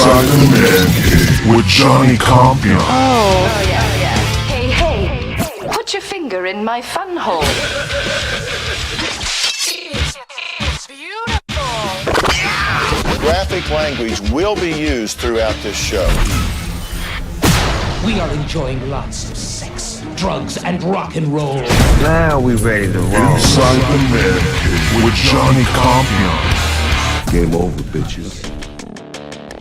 Inside the ManCave with Johnny Compian. Oh, yeah. Hey, put your finger in my fun hole. It's beautiful. Graphic language will be used throughout this show. We are enjoying lots of sex, drugs, and rock and roll. Now we ready to roll. Inside the ManCave with Johnny Compian. Game over, bitches.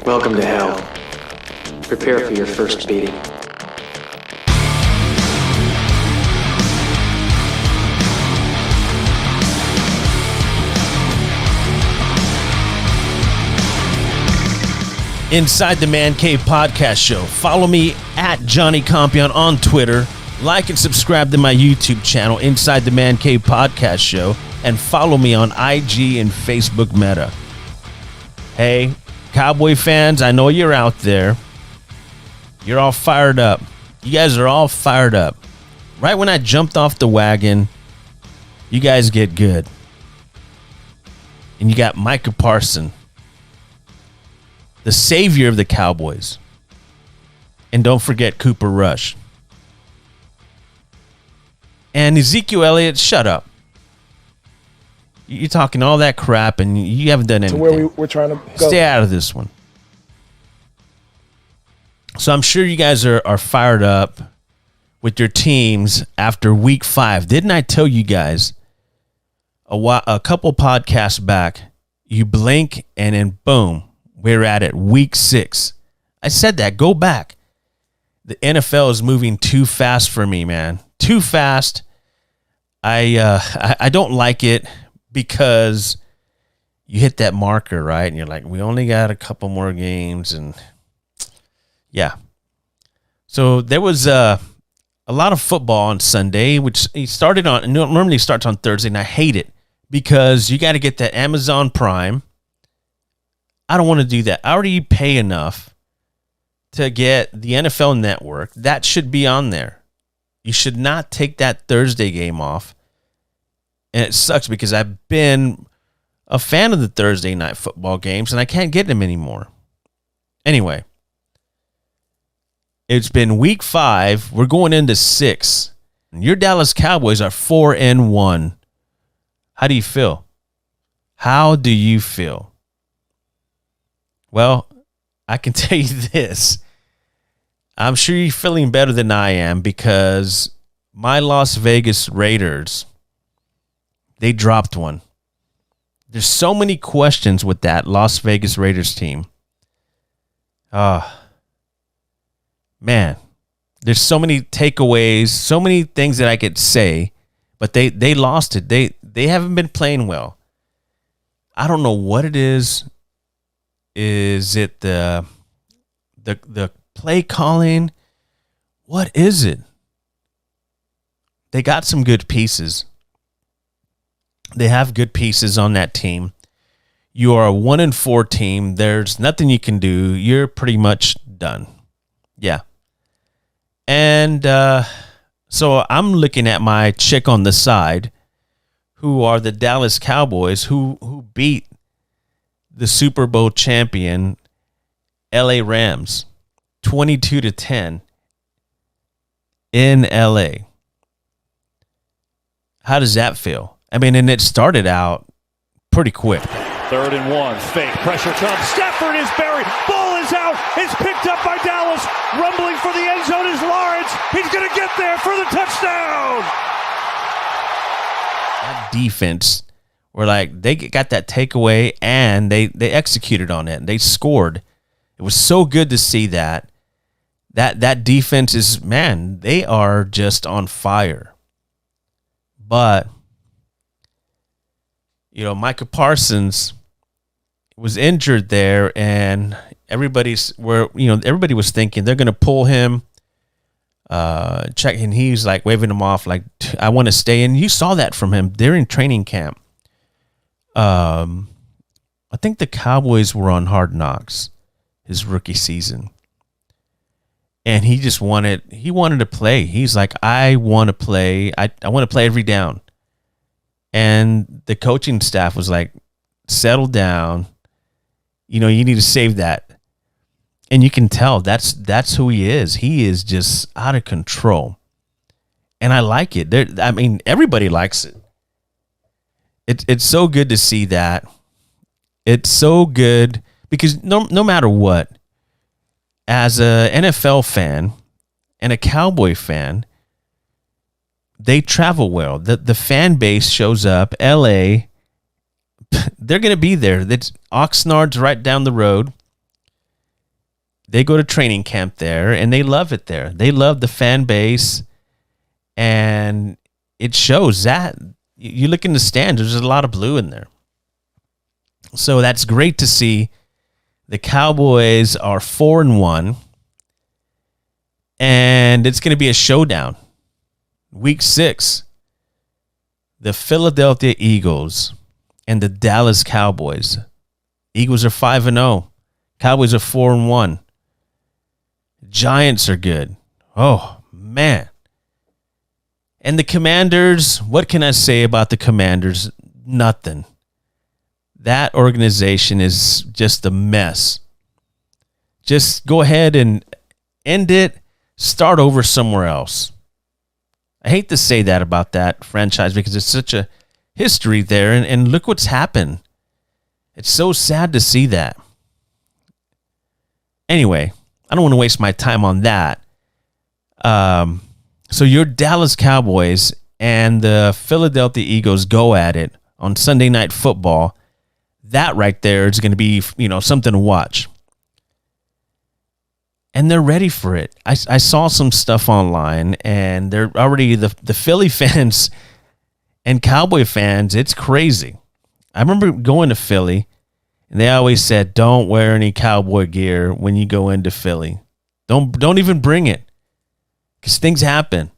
Welcome to hell. Prepare for your first beating. Inside the ManCave podcast show. Follow me at Johnny Compian on Twitter. Like and subscribe to my YouTube channel, Inside the ManCave podcast show. And follow me on IG and Facebook Meta. Hey, Cowboy fans, I know you're out there. You're all fired up. You guys are all fired up. Right when I jumped off the wagon, you guys get good. And you got Micah Parsons, the savior of the Cowboys. And don't forget Cooper Rush. And Ezekiel Elliott, shut up. You're talking all that crap and you haven't done anything. To where we're trying to go. Stay out of this one. So I'm sure you guys are fired up with your teams after week 5. Didn't I tell you guys a couple podcasts back, you blink and then boom, we're at it, week 6. I said that. Go back. The NFL is moving too fast for me, man. Too fast. I don't like it because you hit that marker, right? And you're like, we only got a couple more games. And yeah. So there was a lot of football on Sunday, which normally starts on Thursday. And I hate it because you got to get that Amazon Prime. I don't want to do that. I already pay enough to get the NFL Network. That should be on there. You should not take that Thursday game off. And it sucks because I've been a fan of the Thursday night football games and I can't get them anymore. Anyway, it's been week 5. We're going into 6. And your Dallas Cowboys are 4-1. How do you feel? How do you feel? Well, I can tell you this. I'm sure you're feeling better than I am because my Las Vegas Raiders, they dropped one. There's so many questions with that Las Vegas Raiders team. Man, there's so many takeaways, so many things that I could say, but they lost it. They haven't been playing well. I don't know what it is. Is it the play calling? What is it? They got some good pieces. They have good pieces on that team. You are a 1-4 team. There's nothing you can do. You're pretty much done. Yeah. And so I'm looking at my chick on the side, who are the Dallas Cowboys, who beat the Super Bowl champion LA Rams 22-10 in LA. How does that feel? I mean, and it started out pretty quick. 3rd and 1, fake, pressure comes, Stafford is buried, ball is out, it's picked up by Dallas, rumbling for the end zone is Lawrence, he's going to get there for the touchdown! That defense, were like, they got that takeaway and they executed on it, and they scored. It was so good to see that. That defense is, man, they are just on fire. But, you know, Micah Parsons was injured there, and everybody was thinking they're going to pull him, check, and he's like waving him off like, I want to stay. And you saw that from him during training camp. I think the Cowboys were on Hard Knocks his rookie season. And he wanted to play. He's like, I want to play. I want to play every down. And the coaching staff was like, settle down. You know, you need to save that. And you can tell that's who he is. He is just out of control. And I like it. Everybody likes it. It's so good to see that. It's so good because no matter what, as a NFL fan and a Cowboy fan, they travel well. The fan base shows up. LA, they're going to be there. That's Oxnard's right down the road. They go to training camp there, and they love it there. They love the fan base, and it shows that. You look in the stands, there's a lot of blue in there. So that's great to see. The Cowboys are 4-1, and it's going to be a showdown. Week 6, the Philadelphia Eagles and the Dallas Cowboys. Eagles are 5-0. Cowboys are 4-1. Giants are good. Oh, man. And the Commanders, what can I say about the Commanders? Nothing. That organization is just a mess. Just go ahead and end it. Start over somewhere else. I hate to say that about that franchise because it's such a history there. And look what's happened. It's so sad to see that. Anyway, I don't want to waste my time on that. So your Dallas Cowboys and the Philadelphia Eagles go at it on Sunday Night Football. That right there is going to be, something to watch. And they're ready for it. I saw some stuff online, and they're already the Philly fans and Cowboy fans. It's crazy. I remember going to Philly, and they always said, "Don't wear any Cowboy gear when you go into Philly. Don't even bring it, because things happen."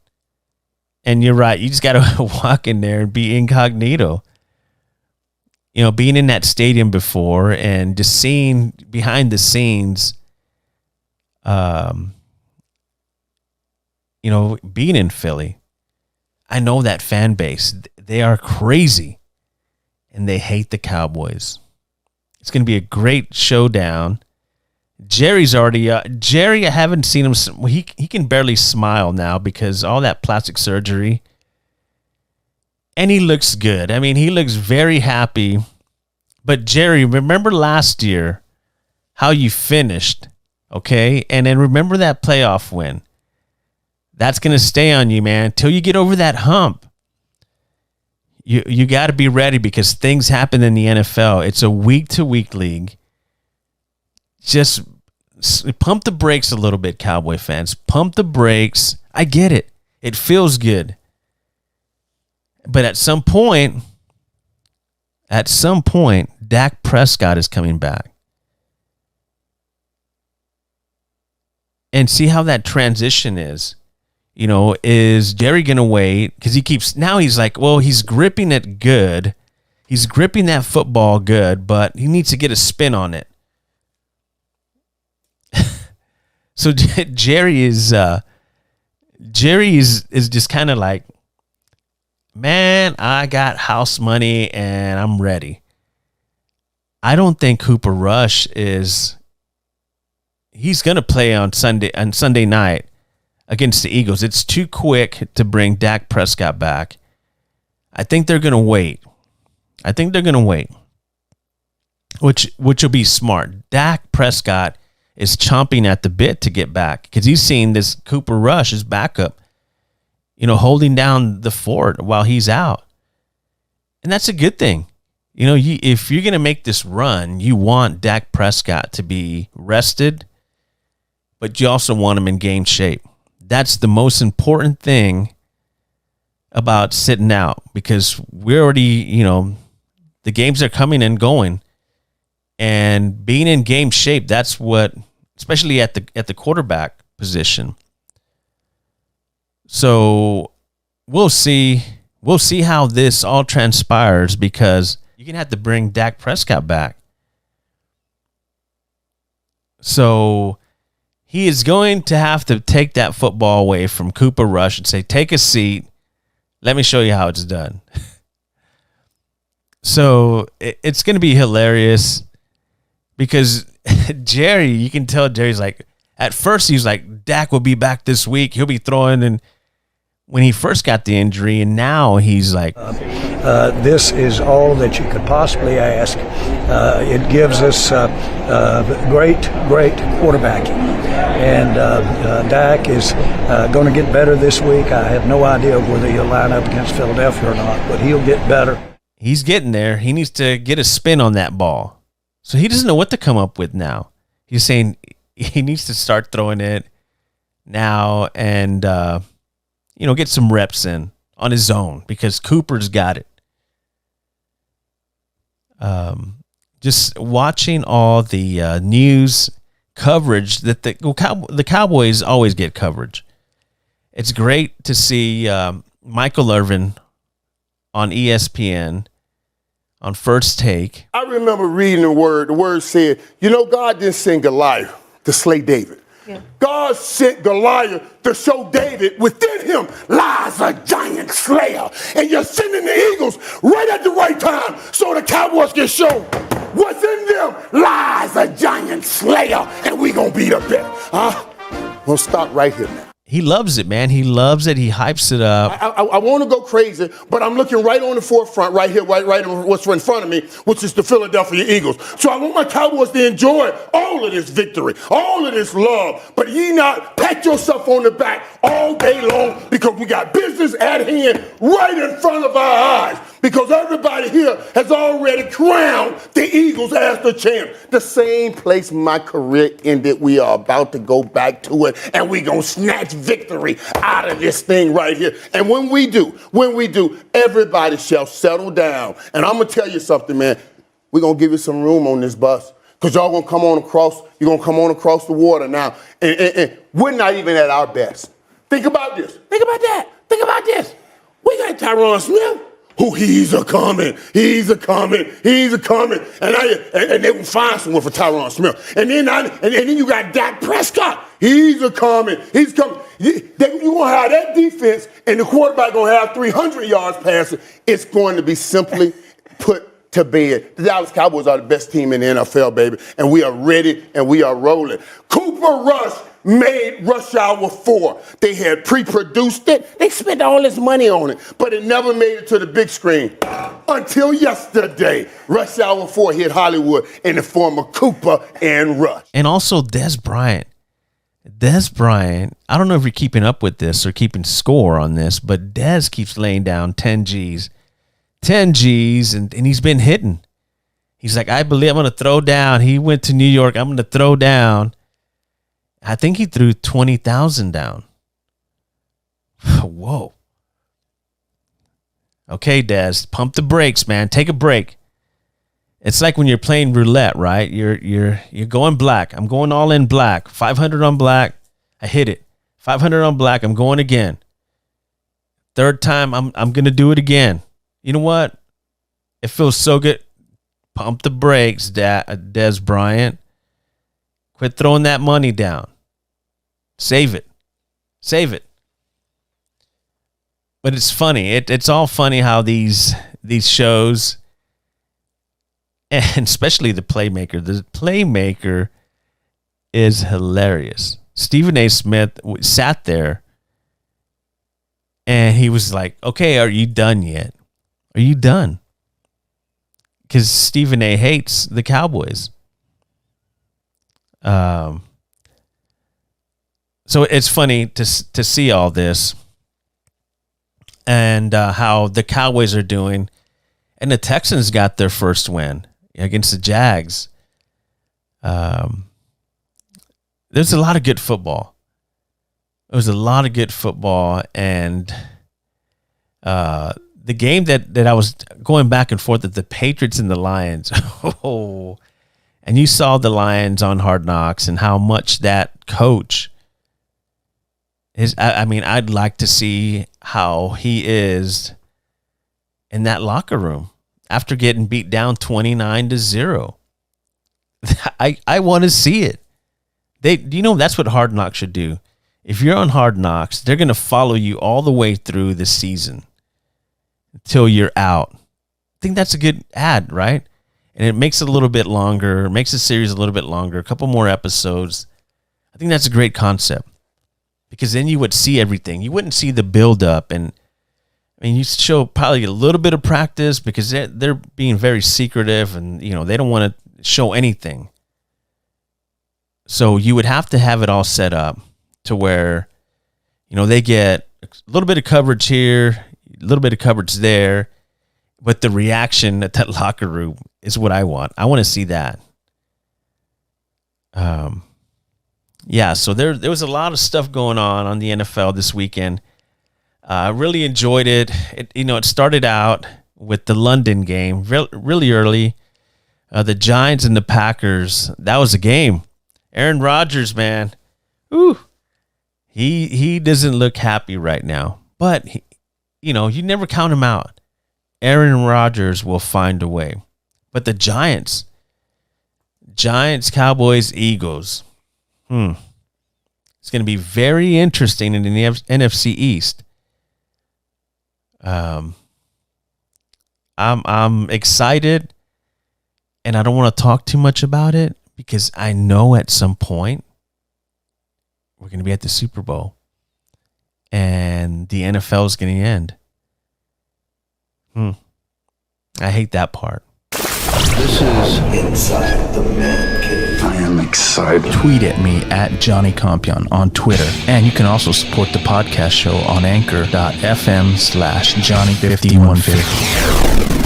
And you're right. You just got to walk in there and be incognito. Being in that stadium before and just seeing behind the scenes. Being in Philly, I know that fan base. They are crazy, and they hate the Cowboys. It's going to be a great showdown. Jerry's already Jerry, I haven't seen him. He can barely smile now because all that plastic surgery. And he looks good. I mean, he looks very happy. But Jerry, remember last year how you finished, okay? And then remember that playoff win. That's going to stay on you, man, until you get over that hump. You got to be ready because things happen in the NFL. It's a week-to-week league. Just pump the brakes a little bit, Cowboy fans. Pump the brakes. I get it. It feels good. But at some point, Dak Prescott is coming back. And see how that transition is. Is Jerry going to wait? Because he's like, well, he's gripping it good. He's gripping that football good, but he needs to get a spin on it. So Jerry is just kind of like, man, I got house money and I'm ready. I don't think Cooper Rush he's going to play on Sunday night against the Eagles. It's too quick to bring Dak Prescott back. I think they're going to wait. Which will be smart. Dak Prescott is chomping at the bit to get back because he's seen this Cooper Rush as backup, holding down the fort while he's out. And that's a good thing. If you're going to make this run, you want Dak Prescott to be rested, but you also want him in game shape. That's the most important thing about sitting out because we're already, the games are coming and going. And being in game shape, that's what, especially at the quarterback position. So we'll see how this all transpires because you're gonna have to bring Dak Prescott back. So he is going to have to take that football away from Cooper Rush and say, "Take a seat. Let me show you how it's done." So it's going to be hilarious. Because Jerry, you can tell Jerry's like, at first he was like, Dak will be back this week. He'll be throwing. And when he first got the injury, and now he's like, this is all that you could possibly ask. It gives us great quarterbacking. And Dak is going to get better this week. I have no idea whether he'll line up against Philadelphia or not, but he'll get better. He's getting there. He needs to get a spin on that ball. So he doesn't know what to come up with now. He's saying he needs to start throwing it now and, get some reps in on his own because Cooper's got it. Just watching all the news coverage that the Cowboys always get coverage. It's great to see Michael Irvin on ESPN on First Take. I remember reading the word. The word said, God didn't send Goliath to slay David. Yeah. God sent Goliath to show David within him lies a giant slayer. And you're sending the Eagles right at the right time so the Cowboys can show what's in them lies a giant slayer. And we going to be the best. We'll stop right here now. He loves it, man. He loves it. He hypes it up. I want to go crazy, but I'm looking right on the forefront, right here, right on what's in front of me, which is the Philadelphia Eagles. So I want my Cowboys to enjoy all of this victory, all of this love. But ye not pat yourself on the back all day long because we got business at hand right in front of our eyes. Because everybody here has already crowned the Eagles as the champ. The same place my career ended, we are about to go back to it, and we going to snatch victory out of this thing right here. And when we do, everybody shall settle down. And I'm going to tell you something, man. We're going to give you some room on this bus because y'all going to come on across. You're going to come on across the water now. And we're not even at our best. Think about this. Think about that. Think about this. We got Tyron Smith. Who he's a coming. And they will find someone for Tyron Smith. And then you got Dak Prescott. He's a coming. He's coming. You're going to have that defense, and the quarterback going to have 300 yards passing. It's going to be simply put to bed. The Dallas Cowboys are the best team in the NFL, baby. And we are ready, and we are rolling. Cooper Rush made Rush Hour 4. They had pre-produced it. They spent all this money on it, but it never made it to the big screen. Until yesterday, Rush Hour 4 hit Hollywood in the form of Cooper and Rush. And also Des Bryant. I don't know if you're keeping up with this or keeping score on this, but Des keeps laying down 10 G's. 10 G's, and he's been hitting. He's like, I believe I'm going to throw down. He went to New York. I'm going to throw down. I think he threw 20,000 down. Whoa. Okay, Des, pump the brakes, man. Take a break. It's like when you're playing roulette, right? You're going black. I'm going all in black. 500 on black. I hit it. 500 on black. I'm going again. Third time, I'm going to do it again. You know what? It feels so good. Pump the brakes, Des Bryant. Quit throwing that money down. Save it. But it's funny. It's all funny how these shows, and especially the Playmaker. The Playmaker is hilarious. Stephen A. Smith sat there, and he was like, okay, are you done yet? Are you done? Because Stephen A. hates the Cowboys. So it's funny to see all this and how the Cowboys are doing. And the Texans got their first win against the Jags. There's a lot of good football. There was a lot of good football. And the game that I was going back and forth at the Patriots and the Lions. Oh, and you saw the Lions on Hard Knocks and how much that coach is. I mean, I'd like to see how he is in that locker room after getting beat down 29-0. I want to see it. That's what Hard Knocks should do. If you're on Hard Knocks, they're going to follow you all the way through the season until you're out. I think that's a good ad, right? and it makes it a little bit longer, makes the series a little bit longer, a couple more episodes. I think that's a great concept, because then you would see everything. You wouldn't see the build up, and I mean, you show probably a little bit of practice because they're being very secretive, and they don't want to show anything. So you would have to have it all set up to where they get a little bit of coverage here, a little bit of coverage there, but the reaction at that locker room is what I want. I want to see that. Yeah, so there was a lot of stuff going on the NFL this weekend. I really enjoyed it. It started out with the London game really early. The Giants and the Packers, that was a game. Aaron Rodgers, man, he doesn't look happy right now. But, you never count him out. Aaron Rodgers will find a way. But the Giants, Cowboys, Eagles, it's going to be very interesting in the NFC East. I'm excited, and I don't want to talk too much about it because I know at some point we're going to be at the Super Bowl and the NFL is going to end. I hate that part. This is Inside the ManCave. I am excited. Tweet at me at Johnny Compian on Twitter. And you can also support the podcast show on anchor.fm/Johnny5150.